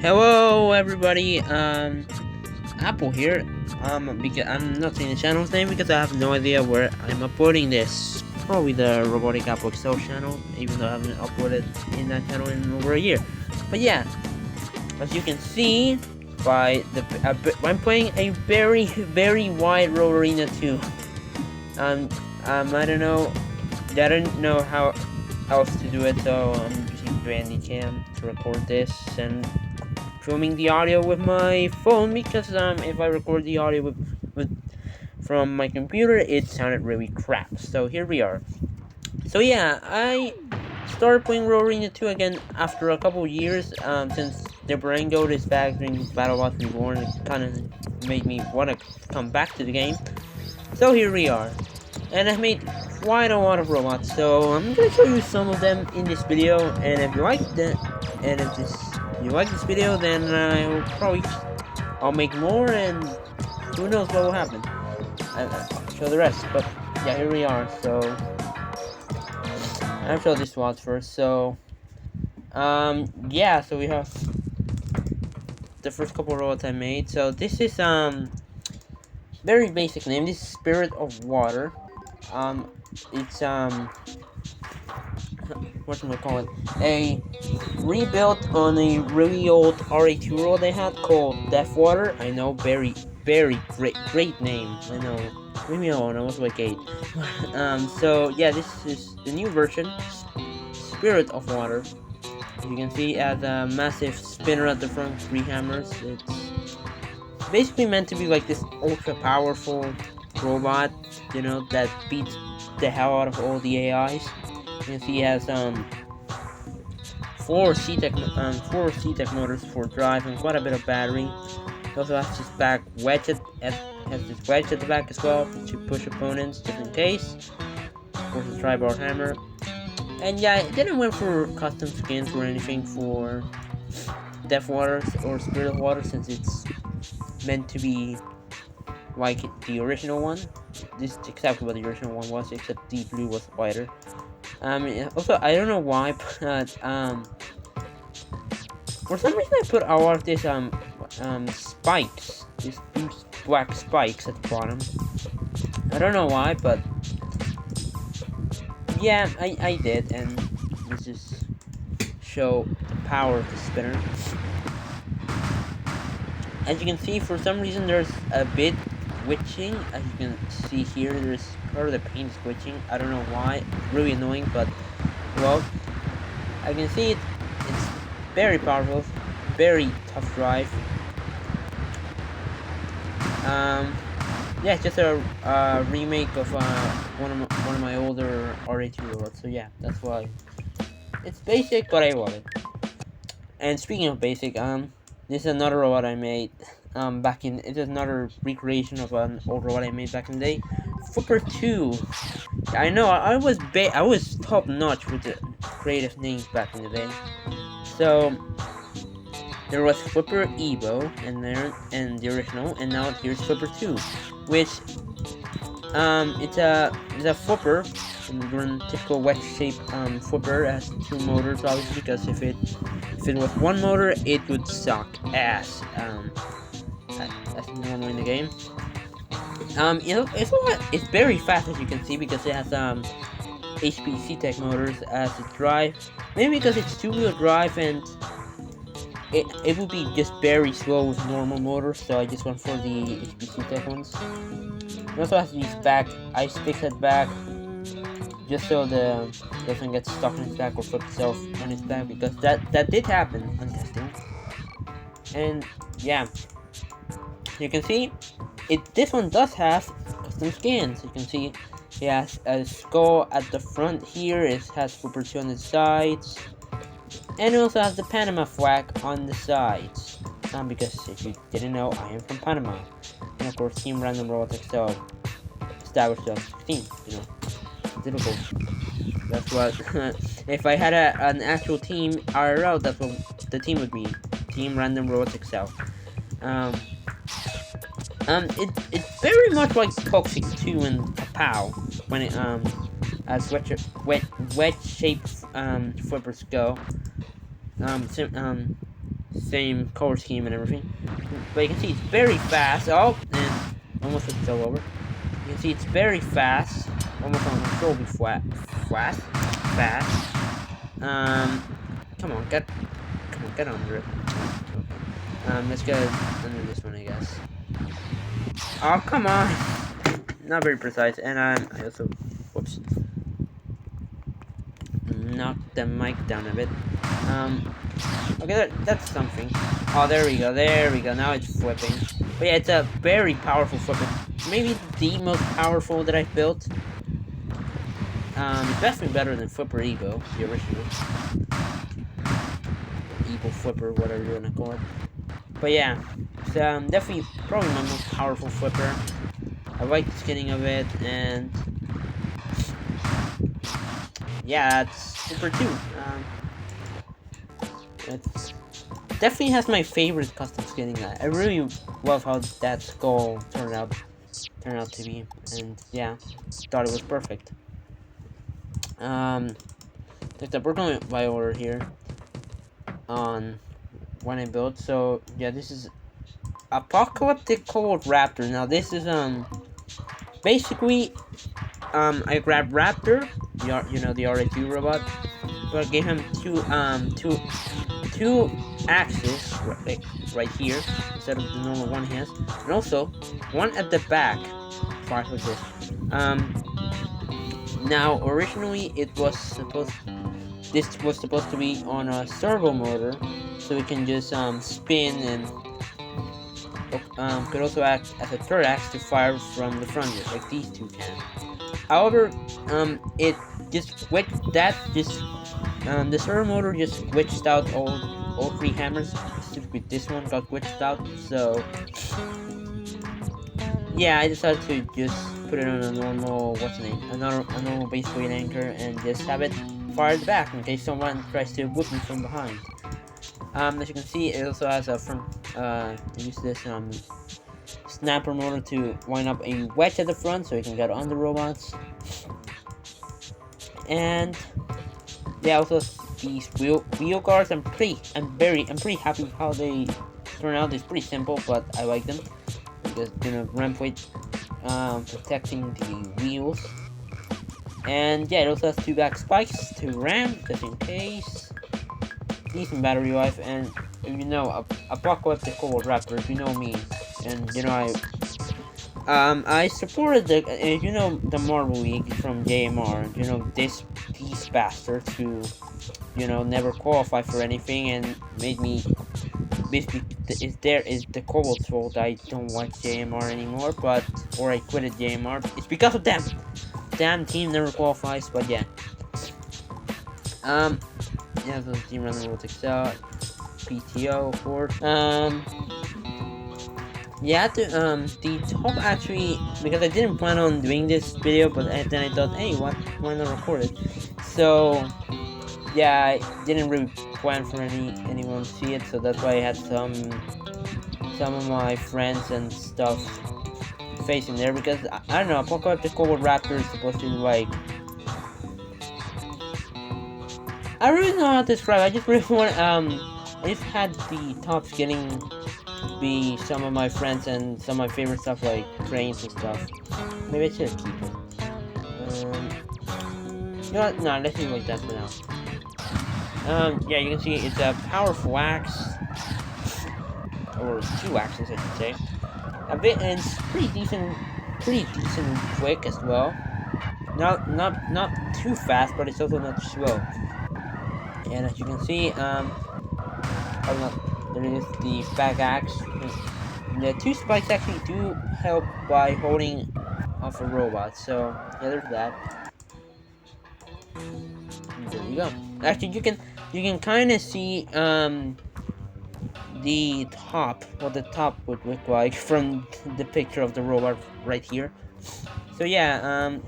Hello everybody, Apple here. Because I'm not saying the channel's name because I have no idea where I'm uploading this. Probably the Robotic Apple Excel channel, even though I haven't uploaded in that channel in over a year. But yeah, as you can see by I'm playing a very wide roll arena too. Um, I don't know, I didn't know how else to do it, so I'm using Cam to record this and filming the audio with my phone because if I record the audio with from my computer it sounded really crap. So here we are. So yeah, I started playing Roll Arena 2 again after a couple years since the Durango is back during Battle Bots Reborn. It kind of made me want to come back to the game. So here we are. And I've made quite a lot of robots, so I'm gonna show you some of them in this video. And if you like you like this video, then I'll make more, and who knows what will happen. I'll show the rest. But yeah, here we are. So I'll show this robots first. So yeah, so we have the first couple of robots I made. So this is very basic name. This is Spirit of Water. It's what should I call it? A rebuilt on a really old RA2 roll they had called Deathwater. I know, very great name. I know. Leave me alone. I was like 8. So yeah, this is the new version, Spirit of Water. As you can see, it has a massive spinner at the front, 3 hammers. It's basically meant to be like this ultra powerful robot, you know, that beats the hell out of all the AIs. You can see it has four C-Tech motors for drive and quite a bit of battery. It also has this back wedge has this wedge at the back as well to push opponents just in case. Of course, a tri-bar hammer. And yeah, it didn't went for custom skins or anything for Death Water or Spirit of Water since it's meant to be like the original one. This is exactly what the original one was, except the blue was whiter. Also, I don't know why, but for some reason I put a lot of these spikes, these black spikes at the bottom. I don't know why, but yeah, I did, and this is show the power of the spinner. As you can see, for some reason there's a bit glitching. As you can see here, there's part of the paint is glitching. I don't know why. Really annoying, but well, I can see it's very powerful, very tough drive. Yeah, it's just a remake of one of my older RA2 robots. So yeah, that's why it's basic, but I love it. And speaking of basic, this is another robot I made back in. It's another recreation of an old robot I made back in the day. Flipper 2. I know I was top notch with the creative names back in the day. So there was Flipper Evo and the original, and now here's Flipper 2, which it's a flipper, and typical wedge shaped flipper. It has 2 motors obviously, because if it was 1 motor it would suck ass. That's normal in the game. You know, it's very fast, as you can see, because it has HP C-Tech motors as its drive. Maybe because it's 2-wheel drive, and it would be just very slow with normal motors, so I just went for the HP C-Tech ones. It also has these back ice sticks at back, just so the doesn't get stuck in its back or flip itself on its back, because that did happen on testing. And yeah, you can see this one does have custom skins. You can see it has a skull at the front here. It has Flipper 2 on the sides, and it also has the Panama flag on the sides. Because if you didn't know, I am from Panama, and of course Team Random Robotics established 2016. You know, difficult. That's what. If I had an actual team IRL, that's what the team would be. Team Random Robotics Excel. It's very much like Toxic 2 and POW when it as wedge shaped flippers go. same color scheme and everything. But you can see it's very fast. Oh, and almost fell over. You can see it's very fast, almost uncontrollably fast, fast. Come on, get under it. Let's get under this one, I guess. Oh, come on! Not very precise, and I also, whoops, knocked the mic down a bit. Okay, that's something. Oh, there we go. Now it's flipping. But yeah, it's a very powerful flipper. Maybe the most powerful that I've built. It's definitely better than Flipper Evo, the original. Evo Flipper, whatever you wanna call it. But yeah, it's definitely probably my most powerful flipper. I like the skinning of it, and yeah, it's super too. It's definitely has my favorite custom skinning. I really love how that skull turned out to be, and yeah, thought it was perfect. We're going by order here on when I built. So yeah, this is Apocalyptic Cold Raptor. Now this is basically I grabbed Raptor, the RA2 robot, but I gave him two axes right here instead of the normal one he has, and also one at the back. Fuck with this. Now originally this was supposed to be on a servo motor, so it can just spin and could also act as a third axe to fire from the front, just like these two can. However, it just switched that just the servo motor just glitched out all three hammers. Specifically, this one got glitched out. So yeah, I decided to just put it on a normal a normal base plate anchor and just have it fired back in case someone tries to whip me from behind. As you can see, it also has a front. Use this snapper motor to wind up a wedge at the front so you can get on the robots. And yeah, also these wheel guards. I'm pretty happy with how they turn out. It's pretty simple, but I like them. Just ram plate protecting the wheels. And yeah, it also has two back spikes to ram just in case. Decent battery life, and Apocalyptic Cold Raptor. If you know me, and I supported the Marble League from JMR. These bastards who never qualify for anything and made me basically is the Cobalt's fault I don't watch JMR anymore, or I quitted JMR. It's because of them. Damn team never qualifies, but yeah. Yeah, so team random will take out PTO of course. Yeah, the top actually, because I didn't plan on doing this video, but then I thought, hey, why not record it? So yeah, I didn't really plan for anyone to see it, so that's why I had some of my friends and stuff facing there, because I don't know, Apocalyptic Cold Raptor is supposed to be like, I really don't know how to describe. I just really want I just had the top skinning be some of my friends and some of my favorite stuff like trains and stuff. Maybe I should keep it. You know what? No, let's leave it like that for now. Yeah, you can see it's a powerful axe, or two axes, I should say. A bit, and it's pretty decent and quick as well. Not too fast, but it's also not slow. And as you can see, there is the back axe. The two spikes actually do help by holding off a robot. So yeah, there's that. And there you go. Actually, you can kind of see the top, what the top would look like from the picture of the robot right here. So yeah,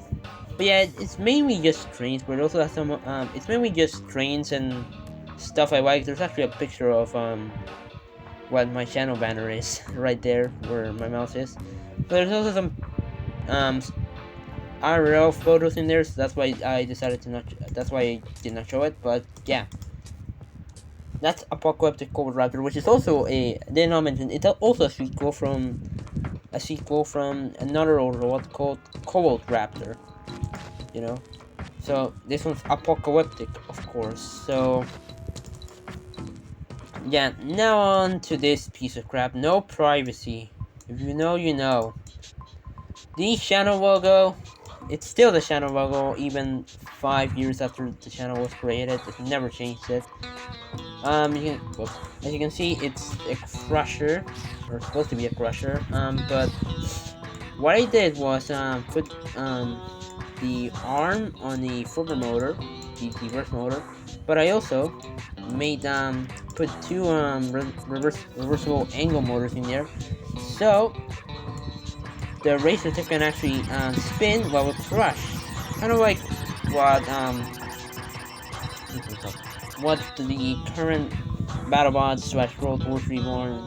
but yeah, it's mainly just trains, but it also has some. It's mainly just trains and stuff I like. There's actually a picture of what my channel banner is right there where my mouse is. But there's also some IRL photos in there, so that's why I decided to not. That's why I did not show it. But yeah, That's Apocalyptic Cobalt Raptor, which is also a, did not mention, it's also a sequel from another old robot called Cobalt Raptor, you know? So, this one's apocalyptic, of course, so... Yeah, now on to this piece of crap, no privacy. If you know, you know. The channel logo, it's still the channel logo, even 5 years after the channel was created, it never changed it. As you can see, it's a crusher, or supposed to be a crusher. But what I did was put the arm on the flipper motor, the reverse motor. But I also made put two reversible angle motors in there, so the racer tip can actually spin while it crush, kind of like what what the current BattleBots slash World War Reborn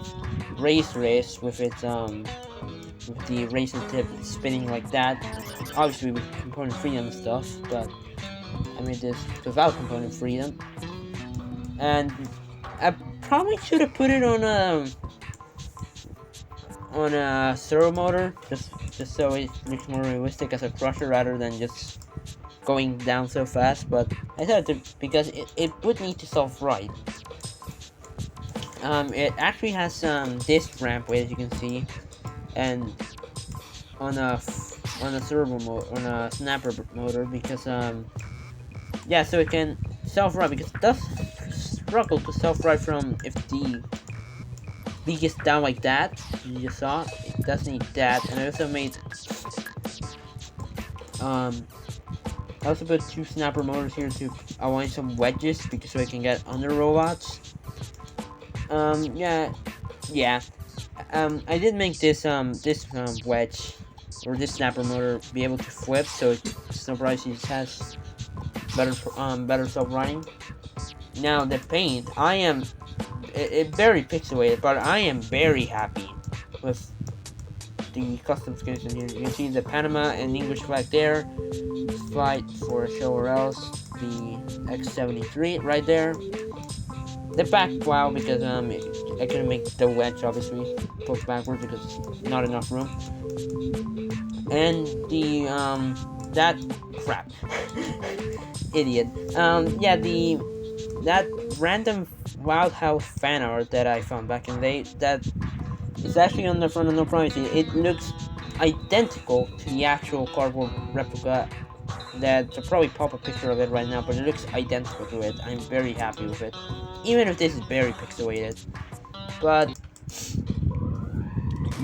racer is with its with the racer tip spinning like that. Obviously with component freedom stuff, but I made this without component freedom. And I probably should have put it on a servo motor, just so it looks more realistic as a crusher rather than just going down so fast. But I thought because it would need to self right. It actually has some disc ramp way, as you can see, and on a servo mode, on a snapper motor, because yeah, so it can self right, because it does struggle to self right from if the B gets down like that. You just saw it does need that, and I also made um I also put two snapper motors here to align some wedges because so I can get under robots. Yeah, yeah. I did make this wedge or this snapper motor be able to flip, so it's no surprise it has better self running. Now the paint, it very pixelated, but I am very happy with the custom skins in here. You can see the Panama and English flag there. Fight for show or else. The X73 right there. The back plow because I couldn't make the wedge obviously push backwards because not enough room. And the that crap idiot. Yeah, the that random Wild House fan art that I found back in the day, that is actually on the front of No Privacy. It looks identical to the actual cardboard replica. That I'll probably pop a picture of it right now, but it looks identical to it. I'm very happy with it, even if this is very pixelated. But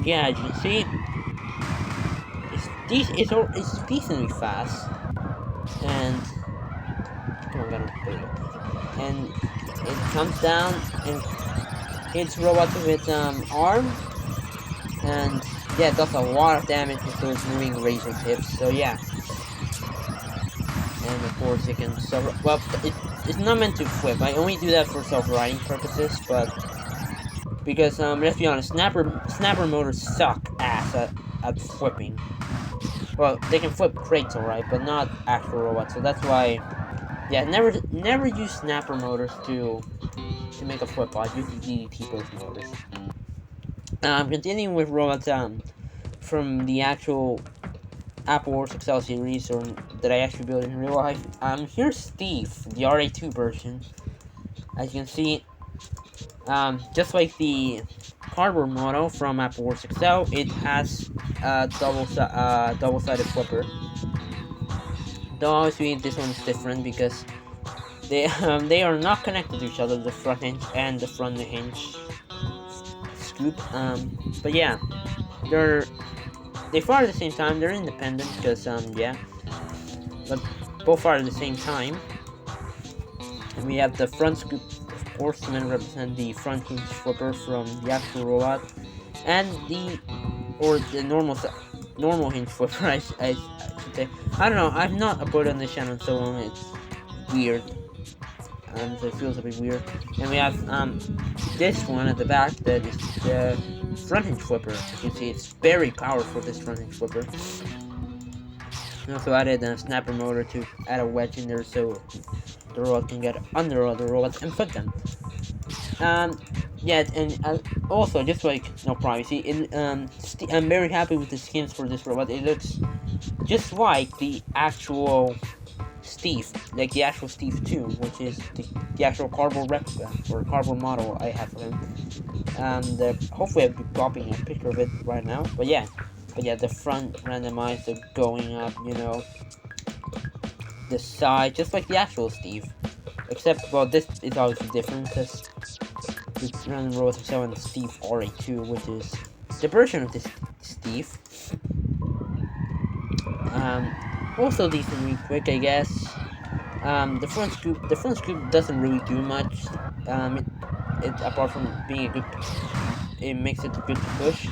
yeah, as you can see, it's decently fast, and come on, and it comes down and hits robots with its arm, and yeah, it does a lot of damage with those moving razor tips. So yeah, and of course it can self. Well, it's not meant to flip. I only do that for self-riding purposes, but because let's be honest, snapper motors suck ass at flipping. Well, they can flip crates alright, but not actual robots. So that's why, yeah, never use snapper motors to make a flip pod. Use the DDT burst motors. Continuing with robots from the actual Apple Wars Excel series, or that I actually built in real life. Here's Steve, the RA2 version. As you can see, just like the cardboard model from Apple Wars Excel, it has a double-sided flipper. Though obviously this one is different because they are not connected to each other, the front hinge and the front hinge scoop. But yeah, they fire at the same time. They're independent because yeah, but both fire at the same time. And we have the front scoop, of course, to represent the front hinge flipper from the actual robot, and the normal hinge flipper. I should say. I don't know. I've not uploaded on this channel in so long. It's weird. So it feels a bit weird. And we have this one at the back that is the front hinge flipper. As you can see, it's very powerful, this front hinge flipper. I also added a snapper motor to add a wedge in there so the robot can get under other robots and flip them. Um, yeah, and also just like no privacy. I'm very happy with the skins for this robot. It looks just like the actual Steve, like the actual Steve 2, which is the actual cardboard replica or cardboard model I have of him. And hopefully I'll be popping a picture of it right now. But yeah, the front randomized, the going up, the side, just like the actual Steve. Except, well, this is obviously different because the random robots are showing the Steve RA2, which is the version of this Steve. Um, Also decently quick, I guess. The front scoop doesn't really do much. It apart from being a good, it makes it good to push.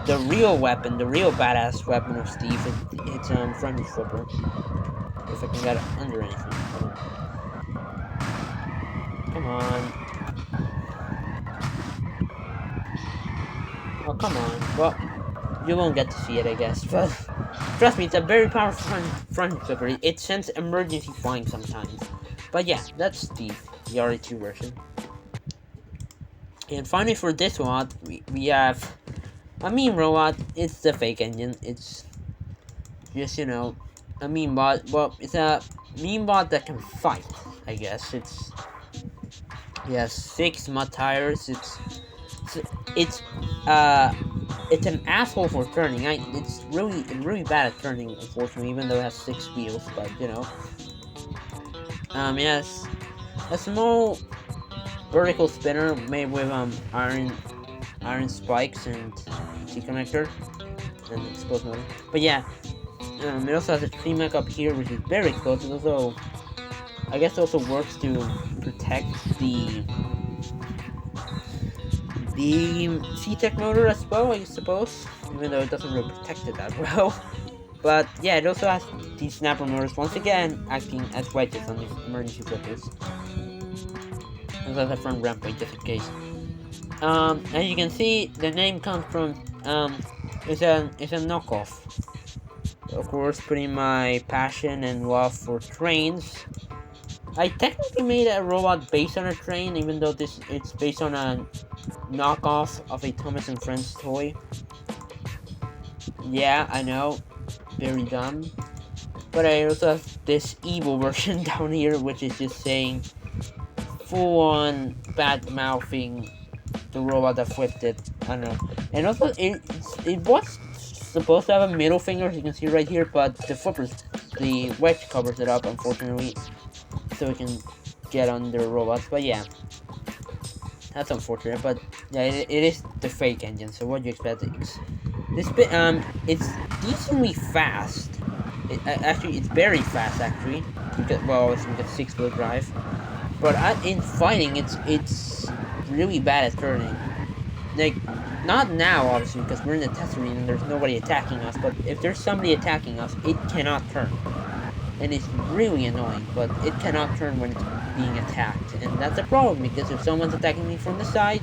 The real weapon, the real badass weapon of Steve, it's front flipper. If I can get it under anything. Come on. Oh, come on. Well, you won't get to see it, I guess. But trust me, it's a very powerful front flipper. It sends emergency flying sometimes. But yeah, that's Steve, the RE2 version. And finally, for this one, we have a meme robot. It's the fake engine. It's just, a meme bot. Well, it's a meme bot that can fight, I guess. It has 6 mud tires. It's uh it's an asshole for turning. It's really bad at turning, unfortunately, even though it has 6 wheels. But yes, a small vertical spinner made with iron spikes and T connector and explosive motor. But yeah, it also has a tree mech up here, which is very explosive. Also, I guess, also works to protect the C-Tech motor as well, I suppose, even though it doesn't really protect it that well. But yeah, it also has these snapper motors, once again acting as wedges on these emergency flippers. And that's a front ramp way, just in case. As you can see, the name comes from it's a knockoff. Of course, putting my passion and love for trains. I technically made a robot based on a train, even though it's based on a knockoff of a Thomas and Friends toy. Yeah, I know, very dumb. But I also have this evil version down here, which is just saying full on bad mouthing the robot that flipped it. I don't know. And also, it was supposed to have a middle finger, as you can see right here, but the wedge covers it up, unfortunately, so we can get under robots. But yeah, that's unfortunate. But yeah, it is the fake engine. So what do you expect? It's decently fast. Actually, it's very fast actually. Because, well, it's got 6-wheel drive. But in fighting, it's really bad at turning. Like, not now, obviously, because we're in the test arena and there's nobody attacking us. But if there's somebody attacking us, it cannot turn. And it's really annoying, but it cannot turn when it's being attacked. And that's a problem, because if someone's attacking me from the side,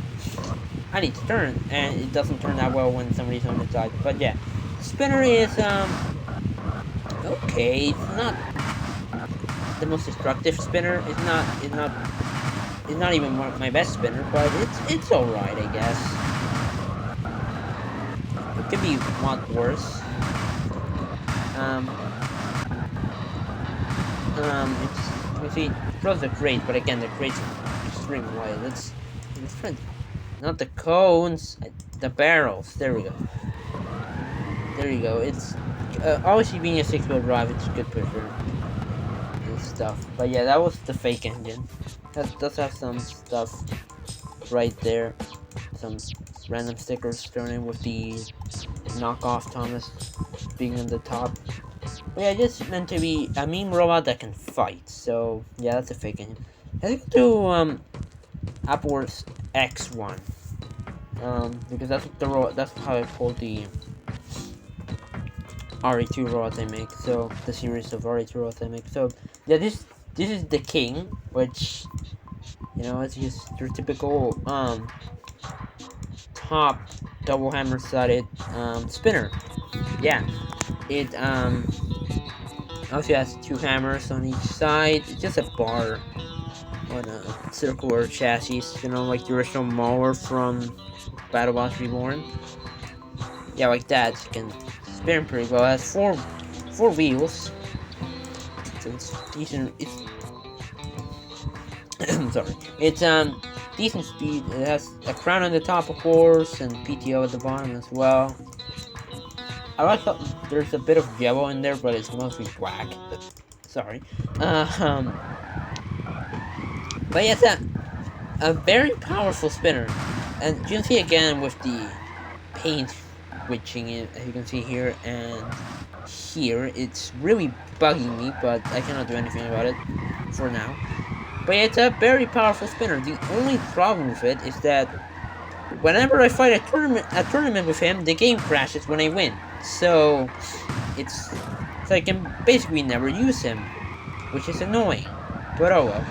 I need to turn. And it doesn't turn that well when somebody's on the side. But yeah, the spinner is, okay. It's not the most destructive spinner. It's not even my best spinner, but it's alright, I guess. It could be a lot worse. You see, throws the crate, but again, the crate's extremely wide. Let's try, not the cones, the barrels. There we go. There you go. It's obviously being a 6-wheel drive, it's a good pusher and stuff. But yeah, that was the fake engine. That does have some stuff right there. Some random stickers thrown in with the knockoff Thomas being on the top. But yeah, just meant to be a meme robot that can fight. So yeah, that's a fake engine. Let's go to Apple's X1. Because that's how I called the RE2 robots I make. So the series of RE2 robots I make. So yeah, this is the king, which it's just your typical top double hammer sided spinner. Yeah, it also has 2 hammers on each side. It's just a bar. on a circular chassis, you know, like the original mower from BattleBots Reborn. Yeah, like that. You can spin pretty well. It has four wheels, so it's decent. It's sorry. It's decent speed. It has a crown on the top, of course, and PTO at the bottom as well. I like how there's a bit of yellow in there, but it's mostly black. Sorry. Uh, um, but yeah, it's a very powerful spinner, and you can see again with the paint switching it, as you can see here and here. It's really bugging me, but I cannot do anything about it for now. But it's a very powerful spinner. The only problem with it is that whenever I fight a tournament with him, the game crashes when I win. So it's so I can basically never use him, which is annoying. But oh well.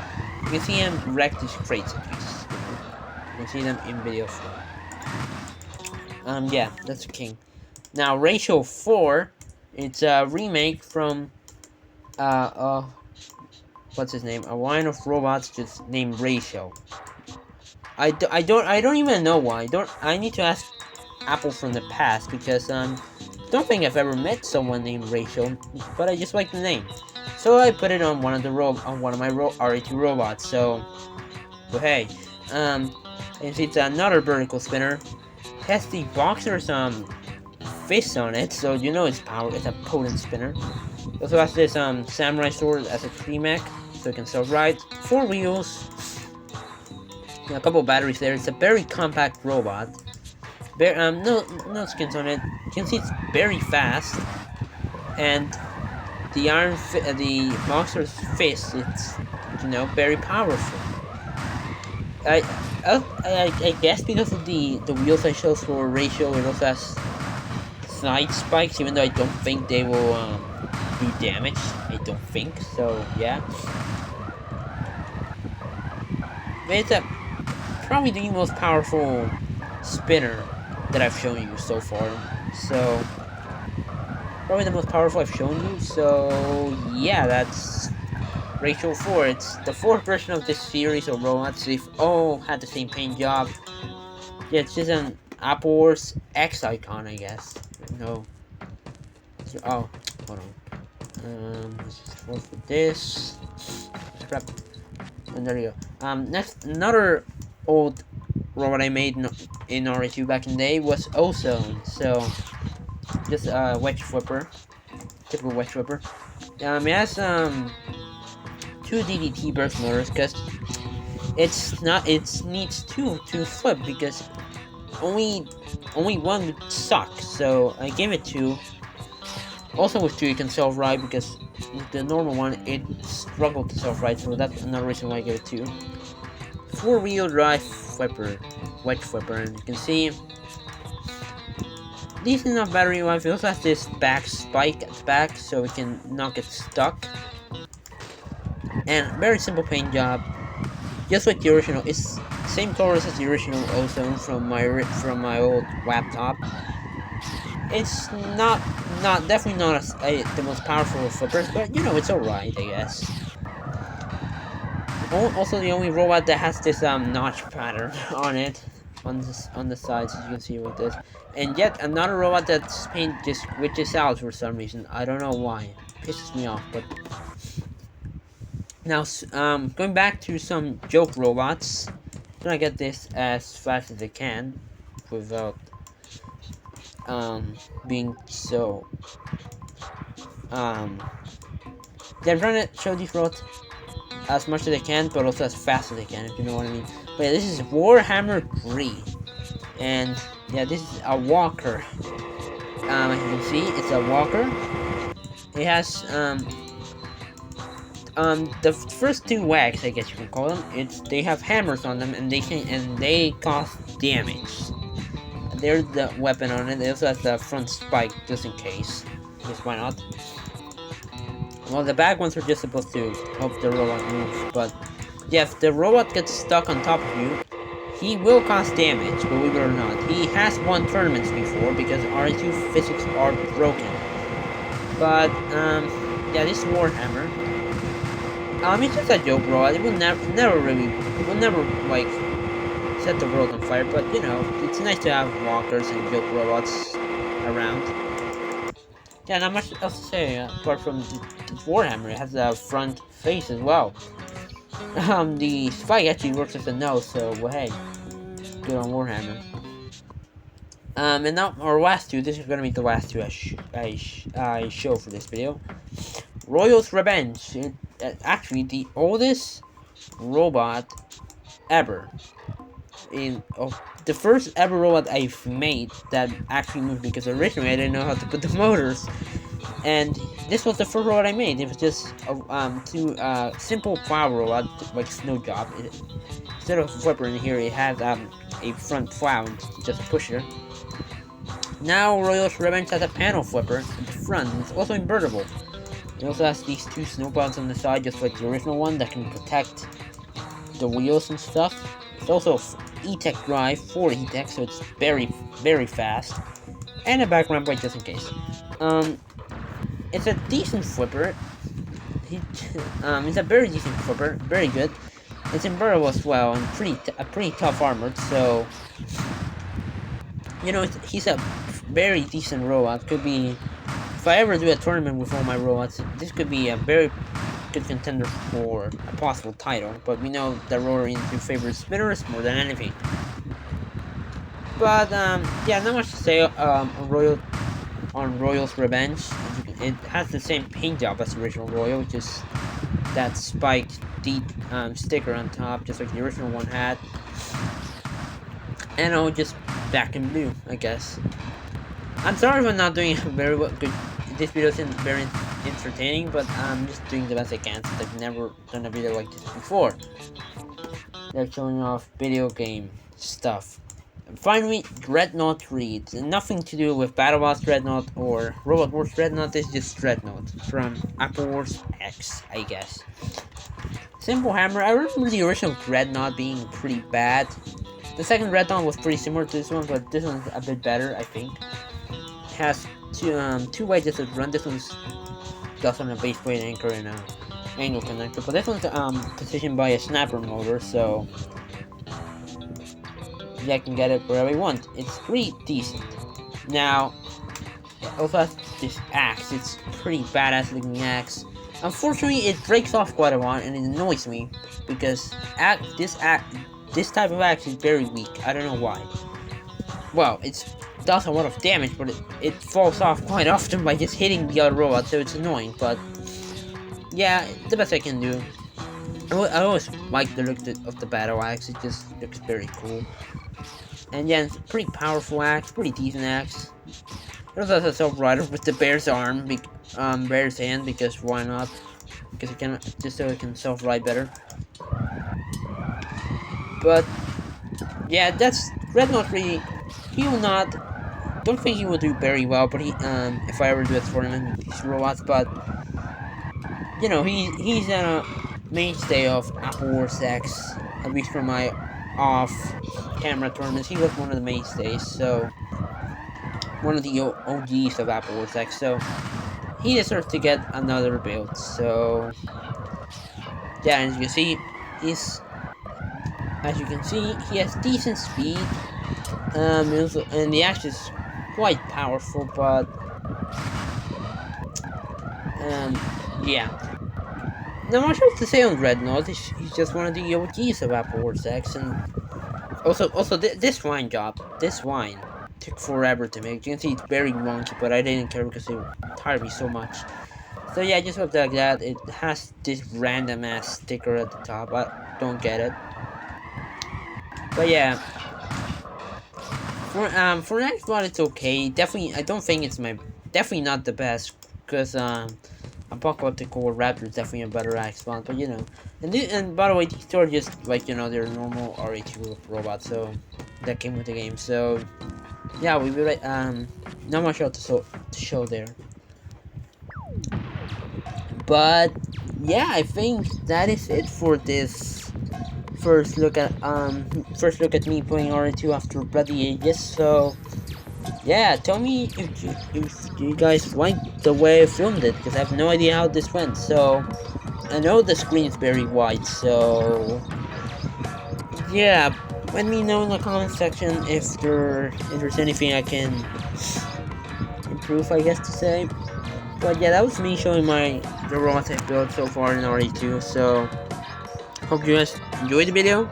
You can see him wreck these crates at least. You can see them in video form. Yeah, that's the king. Now, Ratio 4, it's a remake from, what's his name? A line of robots just named Ratio. I don't even know why. I need to ask Apple from the past because, don't think I've ever met someone named Ratio, but I just like the name. So I put it on one of my RA2 robots, so hey, and it's another vertical spinner. It has the boxer's, fist on it, so you know it's a potent spinner. It also has this samurai sword as a tree mech, so it can self-ride. Four wheels, a couple of batteries there. It's a very compact robot. No skins on it. You can see it's very fast, and the monster's fist, it's very powerful. I guess because of the wheels I chose for Ratio, it also has side spikes, even though I don't think they will do damage. I don't think so. Yeah, but it's probably the most powerful spinner that I've shown you so far. So probably the most powerful I've shown you. So yeah, that's Ratio 4. It's the fourth version of this series of robots. They've all had the same paint job. Yeah, it's just an Apple Wars X icon, I guess. No. So, oh, hold on. Let's just work with this. Crap. And there you go. Next, another old robot I made in RSU back in the day was Ozone. So, just a wedge flipper. Typical wedge flipper. It has, two DDT burst motors, because it needs two to flip, because only one would suck, so I gave it two. Also with two you can self-ride, because with the normal one it struggled to self-ride, so that's another reason why I gave it two. Four-wheel drive flipper, wedge flipper, and you can see decent enough battery life. It also has this back spike at the back, so it can not get stuck. And very simple paint job, just like the original. It's same colors as the original Ozone from my old laptop. It's definitely not the most powerful of flippers, but it's alright, I guess. Also, the only robot that has this notch pattern on it, on the sides, as you can see with this, and yet another robot that's paint just glitches out for some reason. I don't know why. It pisses me off, but. Now, going back to some joke robots, I'm gonna get this as fast as I can, without, being so, I'm trying to show these robots as much as I can, but also as fast as I can, if you know what I mean. But yeah, this is Warhammer 3, and yeah, this is a walker. As you can see, it's a walker. It has, the first two wags, I guess you can call them, they have hammers on them, and they cause damage. There's the weapon on it. It also has the front spike, just in case. Just why not? Well, the back ones are just supposed to help the robot move, but yeah, if the robot gets stuck on top of you, he will cause damage, believe it or not. He has won tournaments before, because R2 physics are broken. But, yeah, this is Warhammer. It's just a joke robot. It will never like set the world on fire. But you know, it's nice to have walkers and joke robots around. Yeah, not much else to say apart from the Warhammer. It has a front face as well. The spike actually works as a nose, so well, hey, good on Warhammer. And now our last two. This is gonna be the last two I show for this video. Royal's Revenge. Actually, the oldest robot ever. The first ever robot I've made that actually moved, because originally I didn't know how to put the motors, and this was the first robot I made. It was just a simple plow robot like Snow Job. Instead of a flipper in here, it has a front plow and just a pusher. Now Royal's Revenge has a panel flipper at the front, and it's also invertible. It also has these two snowplows on the side, just like the original one, that can protect the wheels and stuff. It's also E-Tech drive, 4 E-Tech, so it's very, very fast. And a background brake just in case. It's a decent flipper. It's a very decent flipper, very good. It's invertible as well, and pretty tough armored, so... You know, he's a very decent robot. Could be... If I ever do a tournament with all my robots, this could be a very good contender for a possible title. But we know that Roller into favors spinners more than anything. But yeah, not much to say on Royal's Revenge. It has the same paint job as the original Royal, which is that spiked deep sticker on top, just like the original one had. And oh, just black and blue, I guess. I'm sorry if I'm not doing very good. This video isn't very entertaining, but I'm just doing the best I can since I've never done a video like this before. They're showing off video game stuff. And finally, Dreadnought 3. It's nothing to do with BattleBots Dreadnought or Robot Wars Dreadnought. It's just Dreadnought from Apple Wars X, I guess. Simple hammer. I remember the original Dreadnought being pretty bad. The second Dreadnought was pretty similar to this one, but this one's a bit better, I think. It has two wedges that run. This one's just on a base plate anchor and a angle connector, but this one's positioned by a snapper motor, so yeah, I can get it wherever I want. It's pretty decent. Now, it also has this axe. It's pretty badass looking axe. Unfortunately, it breaks off quite a lot, and it annoys me because this type of axe is very weak. I don't know why. Well, it does a lot of damage, but it falls off quite often by just hitting the other robot, so it's annoying. But yeah, the best I can do. I always like the look of the battle axe. It just looks very cool. And yeah, it's a pretty powerful axe, pretty decent axe. It also has a self-rider with the bear's arm, bear's hand, because why not? Because it can, just so it can self-ride better. But yeah, that's Dreadnought 3. He will not. Don't think he will do very well. But he, if I ever do a tournament with these robots, but you know, he's a mainstay of Apple Wars X. At least for my off-camera tournaments, he was one of the mainstays. So one of the OGs of Apple Wars X. So he deserves to get another build. So yeah, as you can see, he has decent speed. And the axe is quite powerful, but yeah. Not much else to say on Dreadnought. He's just one of the OGs of Apple Wars X, and also this wine took forever to make. You can see it's very wonky, but I didn't care because it tired me so much. So yeah, just look like that. It has this random ass sticker at the top. I don't get it. But yeah. For next one, it's okay. Definitely, I don't think it's definitely not the best, because Apocalyptic Core Raptor is definitely a better axe one, but you know. And by the way, these two are just like, you know, they're normal RH robots, so that came with the game. So yeah, we will not much else to show there. But yeah, I think that is it for this first look at me playing RH2 after Bloody Ages. So yeah, tell me if you guys like the way I filmed it, because I have no idea how this went. So I know the screen is very wide, so yeah. Let me know in the comment section if there's anything I can improve, I guess to say. But yeah, that was me showing the robots I built so far in RE2. So hope you guys enjoyed the video.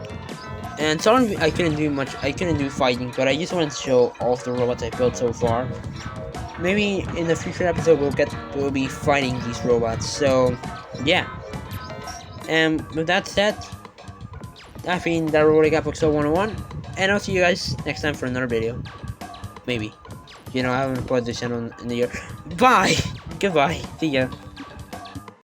And sorry I couldn't do much. I couldn't do fighting, but I just wanted to show all of the robots I built so far. Maybe in a future episode we'll be fighting these robots. So yeah. And with that said, I've been the Robotic Episode 101, and I'll see you guys next time for another video. Maybe. You know, I haven't recorded this channel in the year. Bye! Goodbye. See ya.